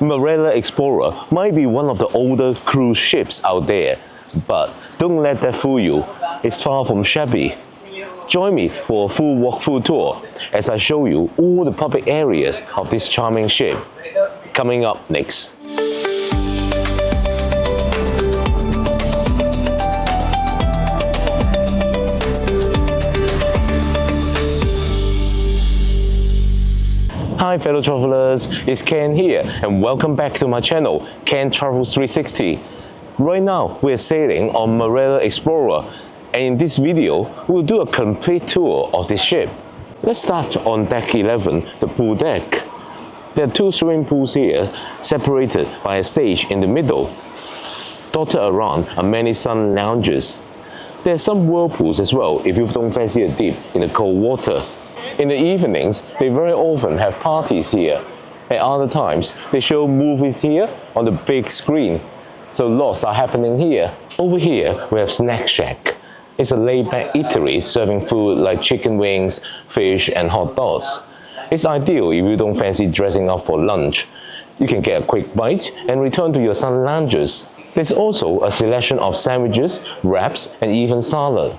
Marella Explorer might be one of the older cruise ships out there, but don't let that fool you. It's far from shabby. Join me for a full walkthrough tour as I show you all the public areas of this charming ship. Coming up next. Hi fellow travelers, it's Ken here and welcome back to my channel, Ken Travels 360. Right now we're sailing on Marella Explorer, and in this video we'll do a complete tour of this ship. Let's start on deck 11, the pool deck. There are two swimming pools here, separated by a stage in the middle. Dotted around are many sun lounges. There are some whirlpools as well if you don't fancy a dip in the cold water. In the evenings, they very often have parties here. At other times, they show movies here on the big screen. So lots are happening here. Over here, we have Snack Shack. It's a laid-back eatery serving food like chicken wings, fish and hot dogs. It's ideal if you don't fancy dressing up for lunch. You can get a quick bite and return to your sun lounges. There's also a selection of sandwiches, wraps and even salad.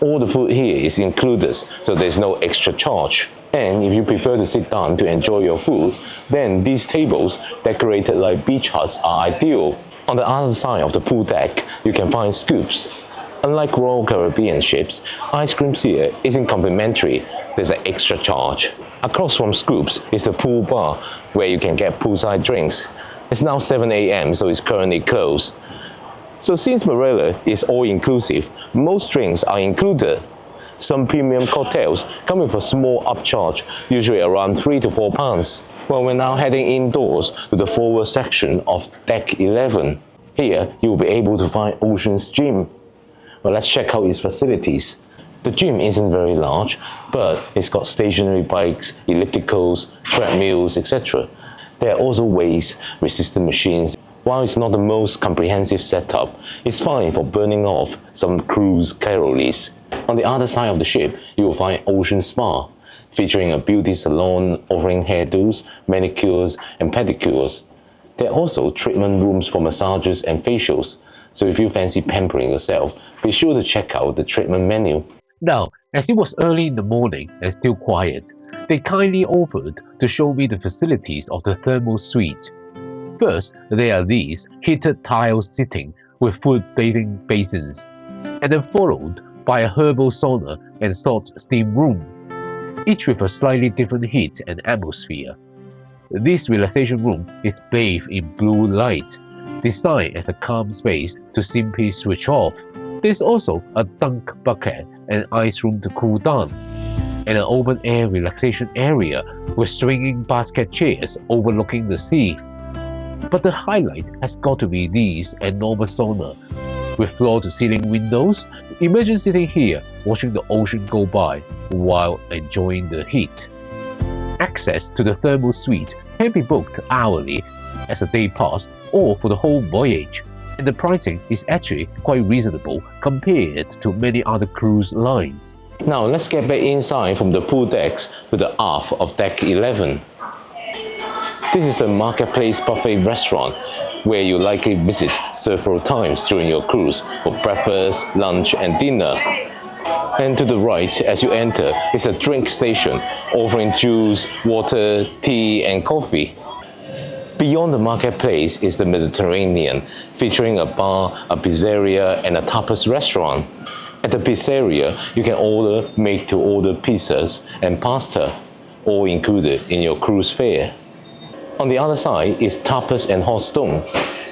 All the food here is included, so there's no extra charge. And if you prefer to sit down to enjoy your food, then these tables, decorated like beach huts, are ideal. On the other side of the pool deck, you can find scoops. Unlike Royal Caribbean ships, ice creams here isn't complimentary, there's an extra charge. Across from scoops is the pool bar, where you can get poolside drinks. It's now 7 AM, so it's currently closed. So since Marella is all-inclusive, most drinks are included. Some premium cocktails come with a small upcharge, usually around £3 to £4. Well, we're now heading indoors to the forward section of deck 11. Here, you'll be able to find Ocean's Gym. Well, let's check out its facilities. The gym isn't very large, but it's got stationary bikes, ellipticals, treadmills, etc. There are also waste-resistant machines. While it's not the most comprehensive setup, it's fine for burning off some cruise calories. On the other side of the ship, you will find Ocean Spa, featuring a beauty salon offering hairdos, manicures and pedicures. There are also treatment rooms for massages and facials, so if you fancy pampering yourself, be sure to check out the treatment menu. Now, as it was early in the morning and still quiet, they kindly offered to show me the facilities of the thermal suite. First, there are these heated tile seating with foot bathing basins, and then followed by a herbal sauna and salt steam room, each with a slightly different heat and atmosphere. This relaxation room is bathed in blue light, designed as a calm space to simply switch off. There's also a dunk bucket and ice room to cool down, and an open-air relaxation area with swinging basket chairs overlooking the sea. But the highlight has got to be these enormous sauna. With floor-to-ceiling windows, imagine sitting here watching the ocean go by while enjoying the heat. Access to the thermal suite can be booked hourly as a day pass or for the whole voyage, and the pricing is actually quite reasonable compared to many other cruise lines. Now let's get back inside from the pool decks to the aft of deck 11. This is a marketplace buffet restaurant where you likely visit several times during your cruise for breakfast, lunch and dinner. And to the right as you enter is a drink station offering juice, water, tea and coffee. Beyond the marketplace is the Mediterranean, featuring a bar, a pizzeria and a tapas restaurant. At the pizzeria, you can order made-to-order pizzas and pasta, all included in your cruise fare. On the other side is Tapas and Hot Stone,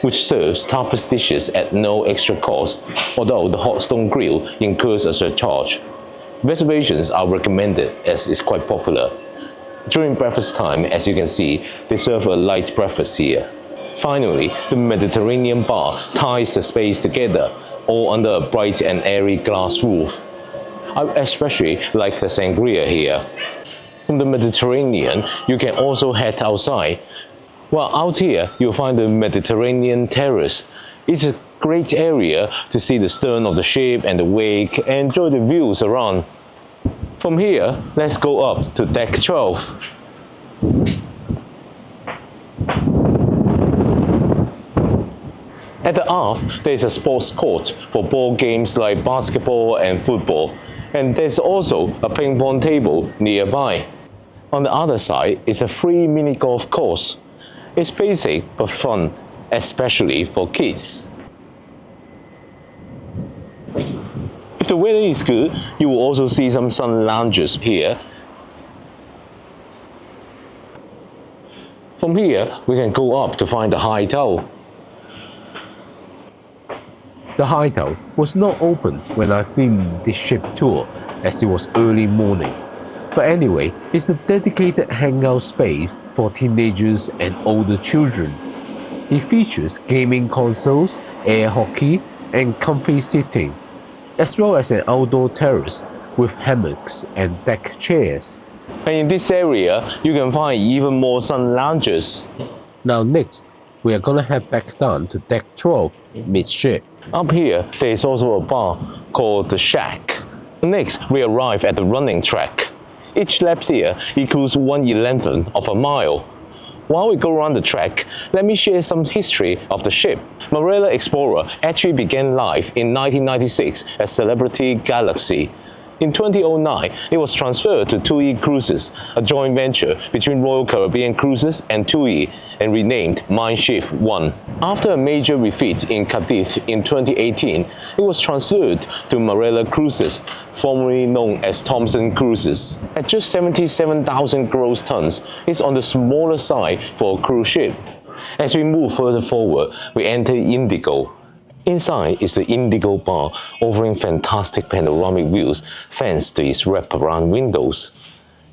which serves tapas dishes at no extra cost, although the hot stone grill incurs a surcharge. Reservations are recommended as it's quite popular. During breakfast time, as you can see, they serve a light breakfast here. Finally, the Mediterranean bar ties the space together, all under a bright and airy glass roof. I especially like the sangria here. From the Mediterranean, you can also head outside. While out here, you'll find the Mediterranean Terrace. It's a great area to see the stern of the ship and the wake and enjoy the views around. From here, let's go up to deck 12. At the aft, there is a sports court for ball games like basketball and football, and there's also a ping pong table nearby. On the other side is a free mini golf course. It's basic but fun, especially for kids. If the weather is good, you will also see some sun lounges here. From here, we can go up to find the high tower. The hideout was not open when I filmed this ship tour, as it was early morning. But anyway, it's a dedicated hangout space for teenagers and older children. It features gaming consoles, air hockey, and comfy seating, as well as an outdoor terrace with hammocks and deck chairs. And in this area, you can find even more sun lounges. Now next, we are gonna head back down to deck 12, midship. Up here, there is also a bar called the Shack. Next, we arrive at the running track. Each lap here equals 1/11 of a mile. While we go around the track, let me share some history of the ship. Marella Explorer actually began life in 1996 as Celebrity Galaxy. In 2009, it was transferred to TUI Cruises, a joint venture between Royal Caribbean Cruises and TUI, and renamed Mein Schiff 1. After a major refit in Cadiz in 2018, it was transferred to Marella Cruises, formerly known as Thomson Cruises. At just 77,000 gross tons, it's on the smaller side for a cruise ship. As we move further forward, we enter Indigo. Inside is the Indigo bar, offering fantastic panoramic views thanks to its wraparound windows.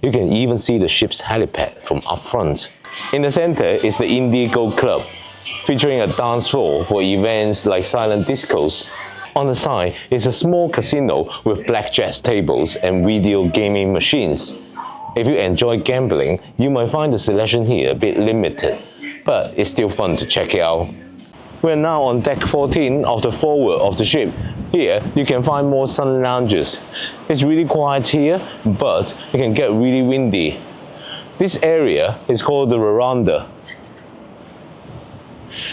You can even see the ship's helipad from up front. In the center is the Indigo Club, featuring a dance floor for events like silent discos. On the side is a small casino with blackjack tables and video gaming machines. If you enjoy gambling, you might find the selection here a bit limited, but it's still fun to check it out. We're now on deck 14 of the forward of the ship. Here, you can find more sun lounges. It's really quiet here, but it can get really windy. This area is called the veranda.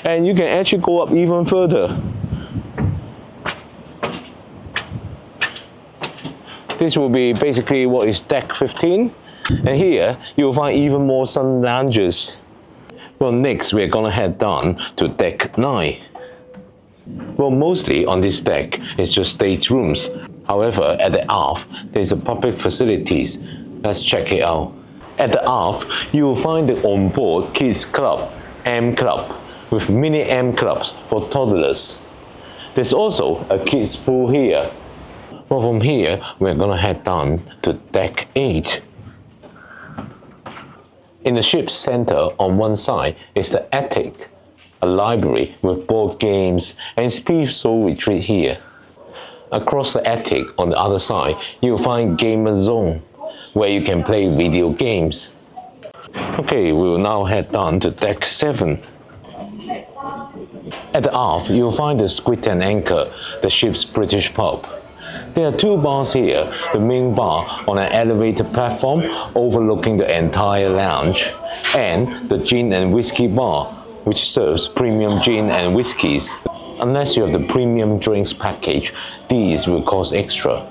And you can actually go up even further. This will be basically what is deck 15. And here, you will find even more sun lounges. Well, next we're gonna head down to deck 9. Well, mostly on this deck is just staterooms. However, at the aft, there's a public facilities. Let's check it out. At the aft, you will find the onboard kids club, M Club, with mini M clubs for toddlers. There's also a kids pool here. Well, from here, we're gonna head down to deck 8. In the ship's center on one side is the attic, a library with board games and peaceful retreat here. Across the attic on the other side, you'll find Gamer Zone, where you can play video games. Okay, we will now head down to deck 7. At the aft, you'll find the Squid and Anchor, the ship's British pub. There are 2 bars here, the main bar on an elevated platform overlooking the entire lounge, and the gin and whiskey bar, which serves premium gin and whiskies. Unless you have the premium drinks package, these will cost extra.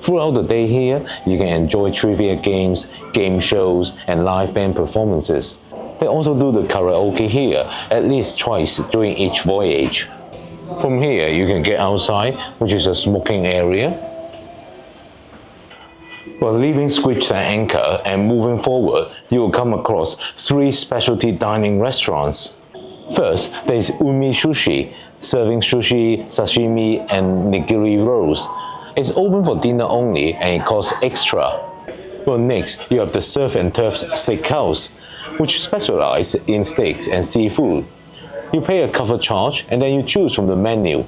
Throughout the day here, you can enjoy trivia games, game shows, and live band performances. They also do the karaoke here, at least twice during each voyage. From here, you can get outside, which is a smoking area. While leaving Squid and Anchor and moving forward, you will come across 3 specialty dining restaurants. First, there is Umi Sushi, serving sushi, sashimi, and nigiri rolls. It's open for dinner only and it costs extra. Well, next, you have the Surf and Turf Steakhouse, which specializes in steaks and seafood. You pay a cover charge and then you choose from the menu.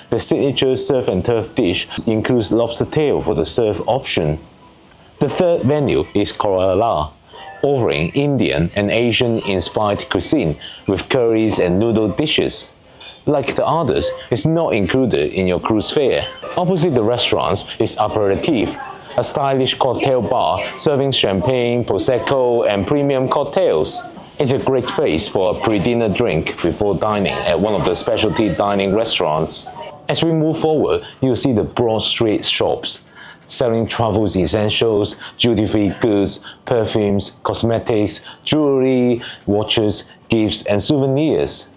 The signature surf and turf dish includes lobster tail for the surf option. The third menu is Kerala, offering Indian and Asian-inspired cuisine with curries and noodle dishes. Like the others, it's not included in your cruise fare. Opposite the restaurants is Aperitif, a stylish cocktail bar serving champagne, prosecco, and premium cocktails. It's a great space for a pre-dinner drink before dining at one of the specialty dining restaurants. As we move forward, you'll see the broad street shops selling travel essentials, duty-free goods, perfumes, cosmetics, jewelry, watches, gifts, and souvenirs.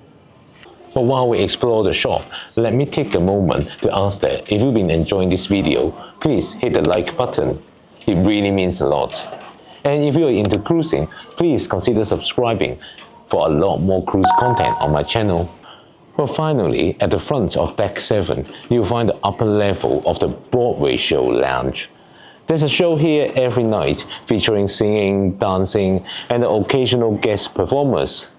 But while we explore the shop, let me take a moment to ask that if you've been enjoying this video, please hit the like button. It really means a lot. And if you're into cruising, please consider subscribing for a lot more cruise content on my channel. Well, finally, at the front of Deck 7, you'll find the upper level of the Broadway Show Lounge. There's a show here every night featuring singing, dancing, and the occasional guest performers.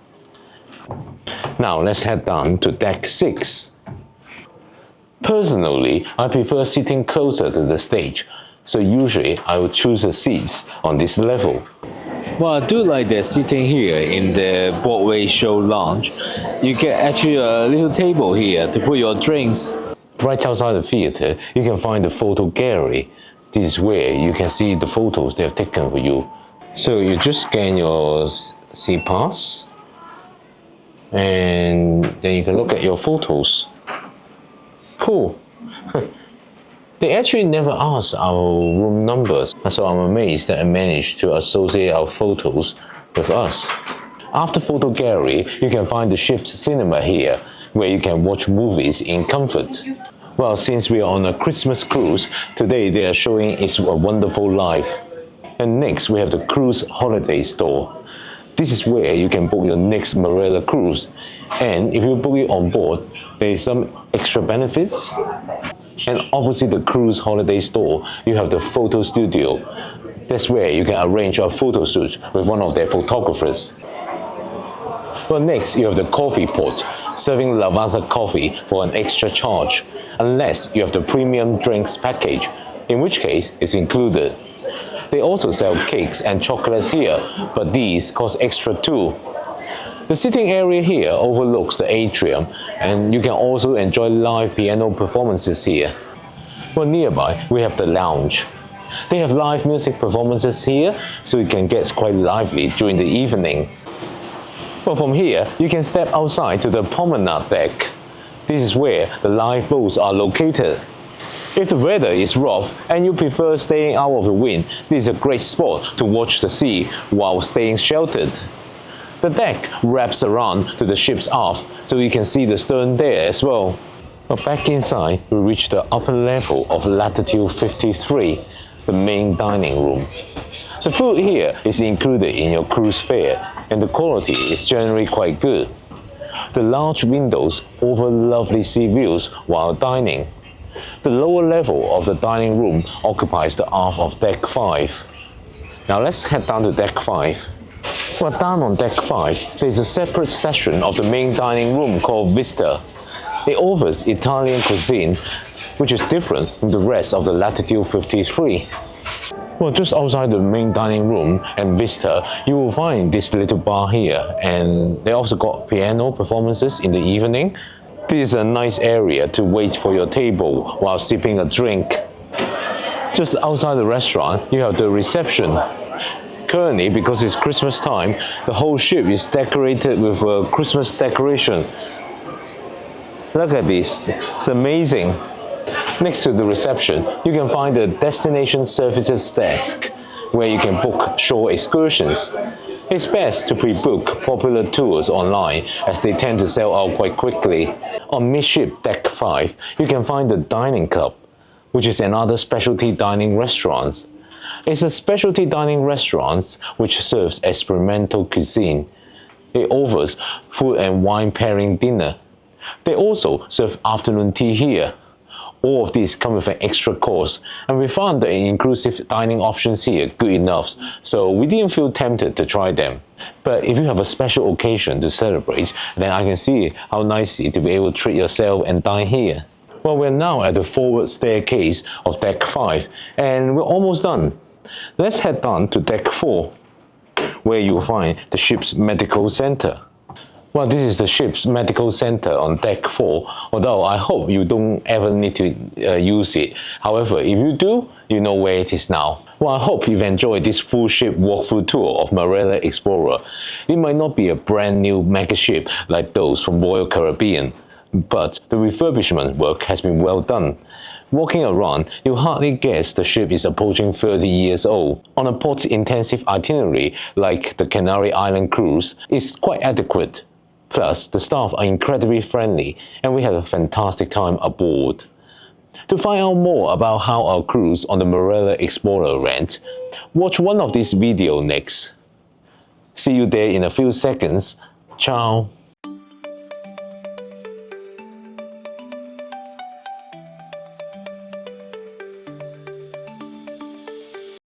Now let's head down to Deck 6. Personally, I prefer sitting closer to the stage, so usually I would choose the seats on this level. Well, I do like that sitting here in the Broadway Show Lounge. You get actually a little table here to put your drinks. Right outside the theater, you can find the photo gallery. This is where you can see the photos they have taken for you. So you just scan your seat pass, and then you can look at your photos. Cool. They actually never asked our room numbers, so I'm amazed that I managed to associate our photos with us. After photo gallery, you can find the ship's cinema here, where you can watch movies in comfort. Well, since we are on a Christmas cruise, today they are showing It's a Wonderful Life. And next we have the Cruise Holiday Store. This is where you can book your next Marella cruise. And if you book it on board, there is some extra benefits. And opposite the Cruise Holiday Store, you have the photo studio. That's where you can arrange a photo shoot with one of their photographers. Well, next you have the coffee pot, serving Lavazza coffee for an extra charge, unless you have the premium drinks package, in which case it's included. They also sell cakes and chocolates here, but these cost extra too. The sitting area here overlooks the atrium, and you can also enjoy live piano performances here. Well, nearby we have the lounge. They have live music performances here, so it can get quite lively during the evening. Well, from here you can step outside to the promenade deck. This is where the live boats are located. If the weather is rough and you prefer staying out of the wind, this is a great spot to watch the sea while staying sheltered. The deck wraps around to the ship's aft, so you can see the stern there as well. But back inside, we reach the upper level of latitude 53, the main dining room. The food here is included in your cruise fare, and the quality is generally quite good. The large windows offer lovely sea views while dining. The lower level of the dining room occupies the aft of Deck 5. Now let's head down to Deck 5. Well, down on Deck 5, there is a separate section of the main dining room called Vista. It offers Italian cuisine, which is different from the rest of the latitude 53. Well, just outside the main dining room and Vista, you will find this little bar here, and they also got piano performances in the evening. This is a nice area to wait for your table while sipping a drink. Just outside the restaurant, you have the reception. Currently, because it's Christmas time, the whole ship is decorated with a Christmas decoration. Look at this, it's amazing. Next to the reception, you can find the Destination Services desk, where you can book shore excursions. It's best to pre-book popular tours online, as they tend to sell out quite quickly. On Midship Deck 5, you can find the Dining Club, which is another specialty dining restaurant. It's a specialty dining restaurant which serves experimental cuisine. It offers food and wine pairing dinner. They also serve afternoon tea here. All of these come with an extra course, and we found the inclusive dining options here good enough, so we didn't feel tempted to try them. But if you have a special occasion to celebrate, then I can see how nicely to be able to treat yourself and dine here. Well, we're now at the forward staircase of Deck 5, and we're almost done. Let's head down to Deck 4, where you'll find the ship's medical center. Well, this is the ship's medical center on deck 4, although I hope you don't ever need to use it. However, if you do, you know where it is now. Well, I hope you've enjoyed this full ship walkthrough tour of Marella Explorer. It might not be a brand new mega ship like those from Royal Caribbean, but the refurbishment work has been well done. Walking around, you'll hardly guess the ship is approaching 30 years old. On a port-intensive itinerary like the Canary Island cruise, it's quite adequate. Plus, the staff are incredibly friendly and we had a fantastic time aboard. To find out more about how our cruise on the Marella Explorer went, watch one of these videos next. See you there in a few seconds. Ciao!